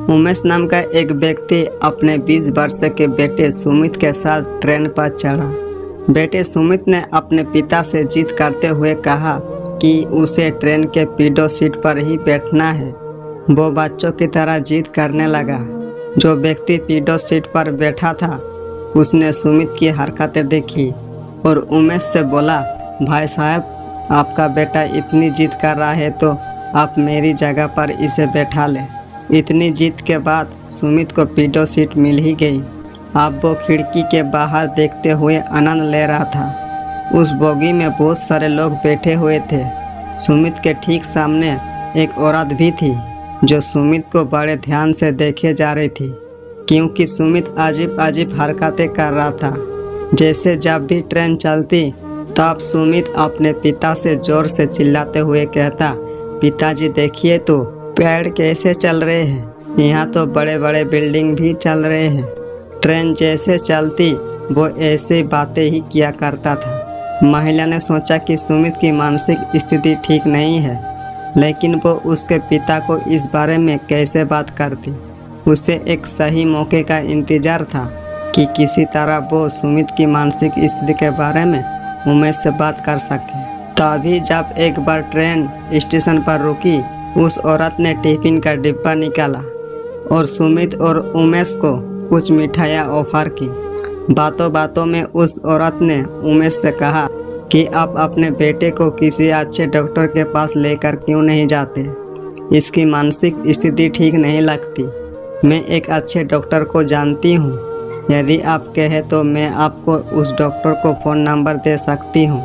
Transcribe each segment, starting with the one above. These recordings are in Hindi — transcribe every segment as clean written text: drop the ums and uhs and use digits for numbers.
उमेश नाम का एक व्यक्ति अपने 20 वर्ष के बेटे सुमित के साथ ट्रेन पर चढ़ा। बेटे सुमित ने अपने पिता से जिद करते हुए कहा कि उसे ट्रेन के पीडो सीट पर ही बैठना है। वो बच्चों की तरह जिद करने लगा। जो व्यक्ति पीडो सीट पर बैठा था उसने सुमित की हरकतें देखी और उमेश से बोला, भाई साहब, आपका बेटा इतनी जिद कर रहा है तो आप मेरी जगह पर इसे बैठा लें। इतनी जिद के बाद सुमित को पीडो सीट मिल ही गई। अब वो खिड़की के बाहर देखते हुए आनंद ले रहा था। उस बोगी में बहुत सारे लोग बैठे हुए थे। सुमित के ठीक सामने एक औरत भी थी जो सुमित को बड़े ध्यान से देखे जा रही थी, क्योंकि सुमित अजीब अजीब हरकतें कर रहा था। जैसे जब भी ट्रेन चलती तब सुमित अपने पिता से जोर से चिल्लाते हुए कहता, पिताजी देखिए तो पेड़ कैसे चल रहे हैं, यहाँ तो बड़े बड़े बिल्डिंग भी चल रहे हैं। ट्रेन जैसे चलती वो ऐसे बातें ही किया करता था। महिला ने सोचा कि सुमित की मानसिक स्थिति ठीक नहीं है, लेकिन वो उसके पिता को इस बारे में कैसे बात करती। उसे एक सही मौके का इंतज़ार था कि किसी तरह वो सुमित की मानसिक स्थिति के बारे में उमेश से बात कर सके। तभी जब एक बार ट्रेन स्टेशन पर रुकी, उस औरत ने टिफिन का डिब्बा निकाला और सुमित और उमेश को कुछ मिठाइयाँ ऑफर की। बातों बातों में उस औरत ने उमेश से कहा कि आप अपने बेटे को किसी अच्छे डॉक्टर के पास लेकर क्यों नहीं जाते, इसकी मानसिक स्थिति ठीक नहीं लगती। मैं एक अच्छे डॉक्टर को जानती हूँ, यदि आप कहें तो मैं आपको उस डॉक्टर को फ़ोन नंबर दे सकती हूँ।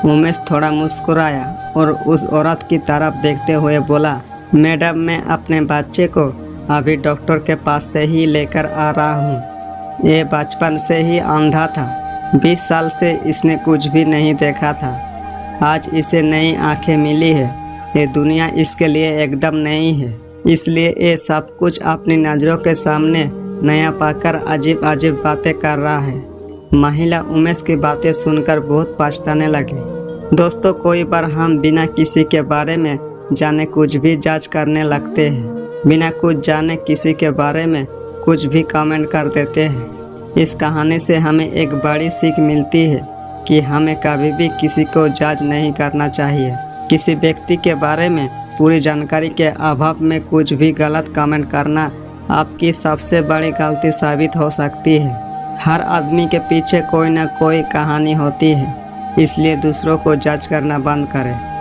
उमेश थोड़ा मुस्कुराया और उस औरत की तरफ देखते हुए बोला, मैडम, मैं अपने बच्चे को अभी डॉक्टर के पास से ही लेकर आ रहा हूँ। ये बचपन से ही अंधा था। 20 साल से इसने कुछ भी नहीं देखा था। आज इसे नई आंखें मिली है। ये दुनिया इसके लिए एकदम नई है, इसलिए ये सब कुछ अपनी नज़रों के सामने नया पाकर अजीब अजीब बातें कर रहा है। महिला उमेश की बातें सुनकर बहुत पछताने लगी। दोस्तों, कोई बार हम बिना किसी के बारे में जाने कुछ भी जज करने लगते हैं। बिना कुछ जाने किसी के बारे में कुछ भी कमेंट कर देते हैं। इस कहानी से हमें एक बड़ी सीख मिलती है कि हमें कभी भी किसी को जज नहीं करना चाहिए। किसी व्यक्ति के बारे में पूरी जानकारी के अभाव में कुछ भी गलत कमेंट करना आपकी सबसे बड़ी गलती साबित हो सकती है। हर आदमी के पीछे कोई ना कोई कहानी होती है, इसलिए दूसरों को जज करना बंद करें।